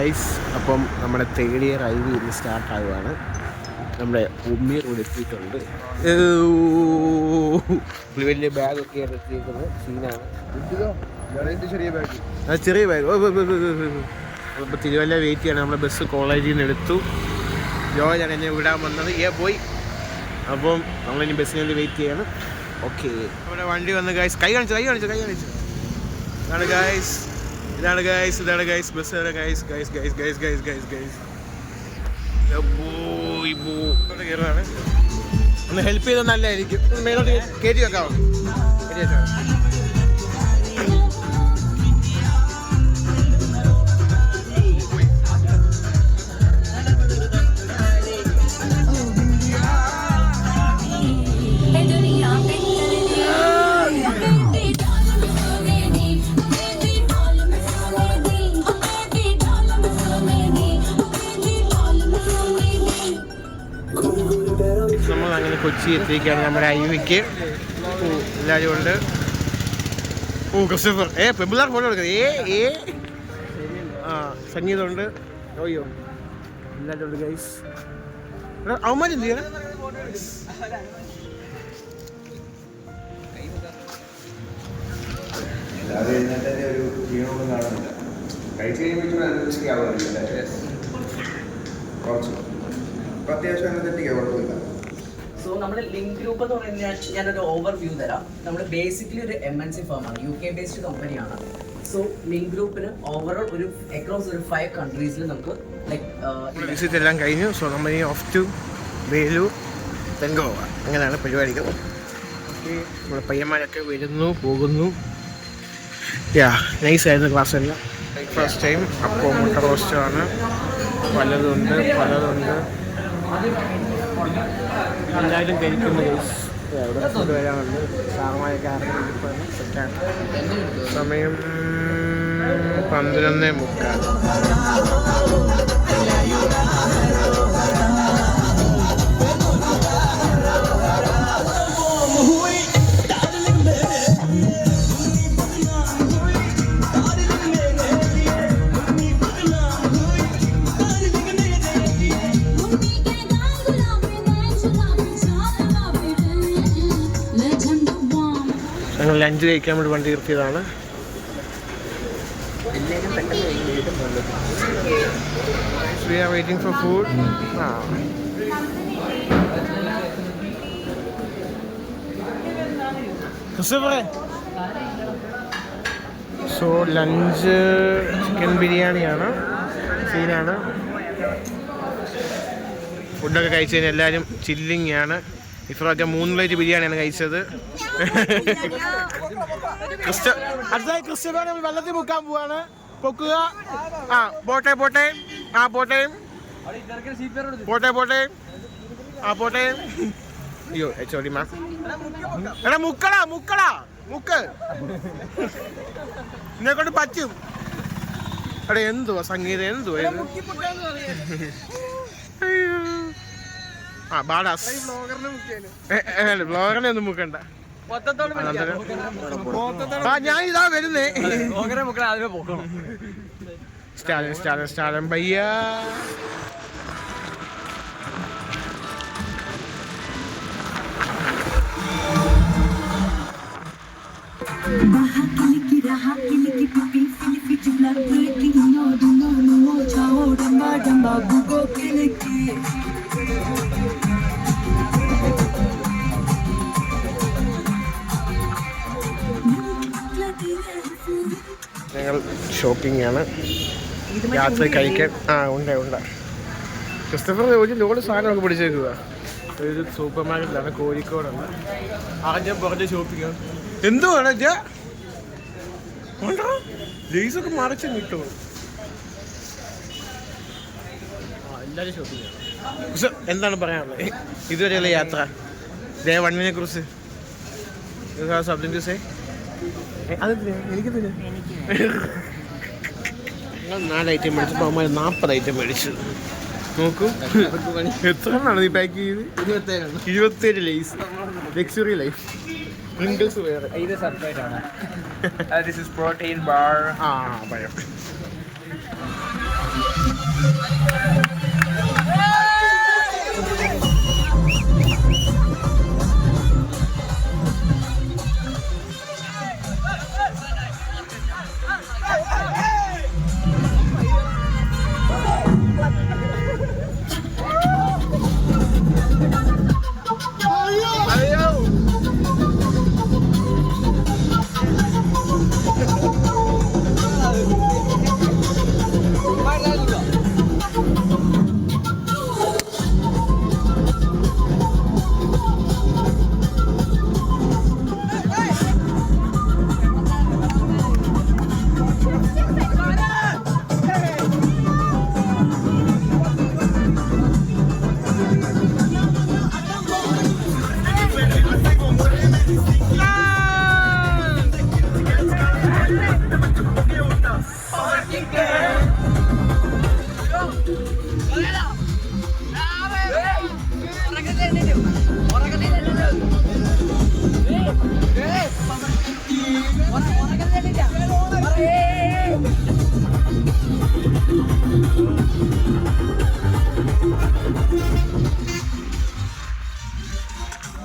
Guys, അപ്പം നമ്മുടെ third year IV ഇന്ന് സ്റ്റാർട്ടാകുകയാണ്. നമ്മുടെ ഉമ്മീർ ഇവിടെ എത്തിയിട്ടുണ്ട്. വലിയ ബാഗൊക്കെ എത്തിയിരിക്കുന്നത് സീനാണ്. ചെറിയ ബാഗ്. അപ്പോൾ തിരുവല്ല വെയിറ്റ് ചെയ്യണം. നമ്മുടെ ബസ് കോളേജിൽ നിന്ന് എടുത്തു. ജോയാണ് എന്നെ വിടാൻ വന്നത്. പോയി. അപ്പം നമ്മളിനി ബസ്സിന് വേണ്ടി വെയിറ്റ് ചെയ്യണം. ഓക്കെ, നമ്മുടെ വണ്ടി വന്ന് ഗൈസ്. കൈ കാണിച്ചു. ഇതാണ് ഗൈസ് ബസ്. കയറാണ്. ഒന്ന് ഹെൽപ്പ് ചെയ്താൽ നല്ലതായിരിക്കും. മേലോട്ട് കയറ്റി വെക്കാമോ? നമ്മൾ അങ്ങനെ കൊച്ചി എത്തിയിരിക്കുകയാണ്. നമ്മുടെ IVക്ക് എല്ലാവരും ഉണ്ട്. ക്രിസ്റ്റഫർ പെമ്പിള്ളാർ ഫോട്ടോ എടുക്കുന്നത്. സംഗീതമുണ്ട്. അയ്യോ, എല്ലാവരും ഉണ്ട് ഗൈസ്. അവന്മാർ എന്ത് ചെയ്യണം? സോ നമ്മുടെ ലിങ്ക് ഗ്രൂപ്പ് എന്ന് പറയുന്നത് ഞാനൊരു ഓവർവ്യൂ തരാം. നമ്മൾ ബേസിക്കലി ഒരു MNC ഫേമാണ്, UK ബേസ്ഡ് കമ്പനിയാണ്. സോ ലിങ്ക് ഗ്രൂപ്പിന് ഓവറോൾ ഒരു അക്രോസ് ഒരു 5 കൺട്രീസിൽ നമുക്ക് വിസിറ്റ് എല്ലാം കഴിഞ്ഞു. സോ നമ്മൾ ഓഫ് ടു വേലൂർ തെങ്കോവ. അങ്ങനെയാണ് പരിപാടികൾ. ഓക്കെ, നമ്മുടെ പയ്യന്മാരൊക്കെ വരുന്നു പോകുന്നു. നൈസായിരുന്നു ക്ലാസ് എല്ലാം. Breakfast time. അപ്പോൾ മുട്ട റോസ്റ്റാണ്. പലതുണ്ട്. എല്ലാവരും കഴിക്കുന്ന ഗൈസ്. ഇവിടെ ഫുഡ് വരാനുണ്ട്. സാറന്മാരൊക്കെ ആർക്കും സെറ്റാണ്. സമയം 11:30. ഞങ്ങൾ ലഞ്ച് കഴിക്കാൻ വേണ്ടി വണ്ടി നിർത്തിയതാണ്. We are waiting for food. So lunch chicken ബിരിയാണിയാണ്. സീനാണ്. ഫുഡൊക്കെ കഴിച്ച് കഴിഞ്ഞാൽ എല്ലാവരും ചില്ലിങ് ആണ്. ഇഫ്രൊക്കെ 3 പ്ലേറ്റ് ബിരിയാണിയാണ് കഴിച്ചത്. അടുത്തായി ക്രിസ്റ്റഫർ വെള്ളത്തിൽ മുക്കാൻ പോവാണ്. പൊക്കുക. പോട്ടെ. അയ്യോ സോറി മാം. എടാ മുക്കടാ മുക്ക്. എന്നെ കൊണ്ട് പറ്റും. എടാ എന്തുവാ സംഗീതം, എന്തുവാ ഇത്? ബാഡാസ്. ബ്ലോഗറിനെ ഒന്നും മുക്കണ്ട. ഞാൻ ഇതാ വരുന്നേ. സ്റ്റാലിൻ ഭയ്യ. ഞങ്ങൾ ഷോപ്പിംഗ് ആണ്. രാത്രി കഴിക്കാൻ ഉണ്ട്. ക്രിസ്റ്റഫർ ഒരു ലോഡ് സാധനമൊക്കെ പിടിച്ചേക്കുക. ഒരു സൂപ്പർ മാർക്കറ്റിലാണ്, കോഴിക്കോടാണ്. ആദ്യം പറഞ്ഞ ഷോപ്പിംഗ് ആണ്. എന്തുവാണ് ലേസൊക്കെ മറിച്ച് കിട്ടുമോ? എല്ലാവരും ഷോപ്പിംഗ് ആണ്. പക്ഷെ എന്താണ് പറയാനുള്ളത് ഇതുവരെയുള്ള യാത്ര? ഡേ 1നെ കുറിച്ച് എനിക്കെന്തിനാ? ഞങ്ങൾ 4 ഐറ്റം മേടിച്ചപ്പോൾ അവന്മാർ 40 ഐറ്റം മേടിച്ചു. നോക്കൂ, എത്ര എണ്ണമാണ് നീ പാക്ക് ചെയ്ത്? 27 ലൈസ്. ലക്സുറി ലൈഫ്. പ്രിങ്കിൾസ് വേറെ. ഇത് സെപ്പറേറ്റ് ആണ്. This is protein bar. പഴം.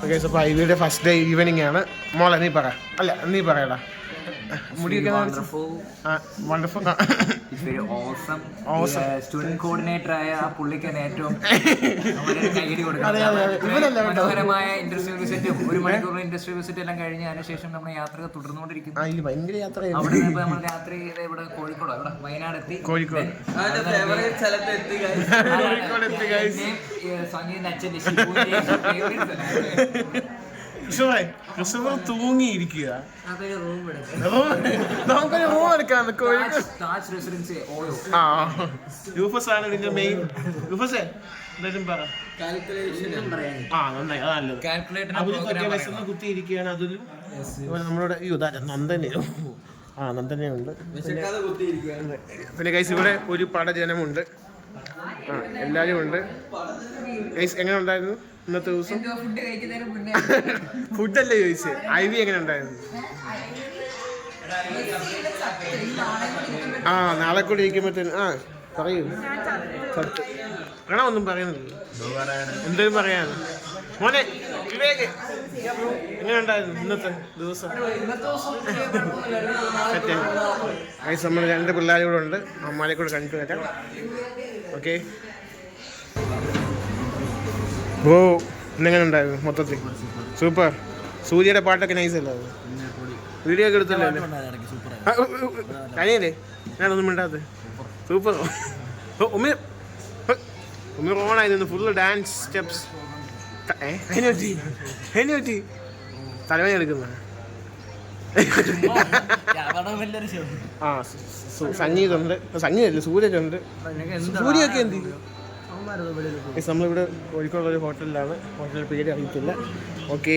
ഓക്കെ, അപ്പോൾ ഐവിയുടെ ഫസ്റ്റ് ഡേ ഈവനിങ് ആണ്. മോളെ നീ പറ. അല്ല നീ പറയടാ. മുടിയൊക്കെ വണ്ടർഫുൾ. സ്റ്റുഡന്റ് കോർഡിനേറ്റർ ആയ ആ പുള്ളിക്കാൻ ഏറ്റവും കൈയടി കൊടുക്കുന്നത്. മനോഹരമായ ഇൻഡസ്ട്രിയൽ വിസിറ്റും 1 മണിക്കൂർ ഇൻഡസ്ട്രിയൽ വിസിറ്റ് എല്ലാം കഴിഞ്ഞ് അതിനുശേഷം നമ്മുടെ യാത്ര തുടർന്നുകൊണ്ടിരിക്കുന്നു. അവിടെ നമ്മൾ രാത്രി ഇവിടെ കോഴിക്കോട്, ഇവിടെ വയനാട് എത്തി. കോഴിക്കോട് സംഗീത അച്ഛൻ്റെ ക്രിസ്റ്റഫർ തൂങ്ങിയിരിക്കുക. അതൊരു റൂം എടുക്കും. നമുക്കൊരു റൂം എടുക്കാം. താജ് റെസിഡൻസി ഓയോ. ആ, യൂഫസ് ആണ് ഇതിന്റെ മെയിൻ. യൂഫസേ എന്തായാലും പറ. ആ, നന്നായി, അതല്ലത്. വിശന്ന് കുത്തിയിരിക്കുകയാണ്. അതിലും നമ്മളോട് നന്ദനയോ നന്ദനയുണ്ട്. പിന്നെ ഗൈസ് ഇവിടെ ഒരു പടജനമുണ്ട്. എല്ലാവരും ഉണ്ട്. ഗൈസ് എങ്ങനെ ഉണ്ടായിരുന്നു ഇന്നത്തെ ദിവസം? ഫുഡല്ലേ ചോദിച്ചേ. ഐവി എങ്ങനെ ഉണ്ടായിരുന്നു? നാളെ കൂടി ഇരിക്കുമ്പോഴത്തേന് പറയൂ. ഒന്നും പറയുന്നില്ല. എന്തേലും പറയാൻ മോനെ വിവേക് എങ്ങനെ ഉണ്ടായിരുന്നു ഇന്നത്തെ ദിവസം? ഗൈസ് നമ്മൾ 2 പിള്ളേരും കൂടെ ഉണ്ട്. അമ്മാനെ കൂടെ കണ്ടിട്ട് വരാം. ഓക്കെ. ഓ, ഇന്നെങ്ങനെ ഉണ്ടായിരുന്നു മൊത്തത്തിൽ? സൂപ്പർ. സൂര്യയുടെ പാട്ടൊക്കെ നൈസ് അല്ലേ? വീഡിയോ ഒക്കെ എടുത്തല്ലേ? കനിയല്ലേ? ഞാനൊന്നും മിണ്ടാത്ത. സൂപ്പർ. ഉമ്മീർ ഓണായിരുന്നു. Full dance steps. അതിനെ തലവേദന എടുക്കുന്ന സംഗീതമുണ്ട്. സംഗീതമല്ലേ, സൂര്യനുണ്ട്. സൂര്യൊക്കെ എന്ത്? നമ്മളിവിടെ കോഴിക്കോട് ഒരു ഹോട്ടലിലാണ്. ഹോട്ടലിൽ പേര് അറിയത്തില്ല. ഓക്കെ.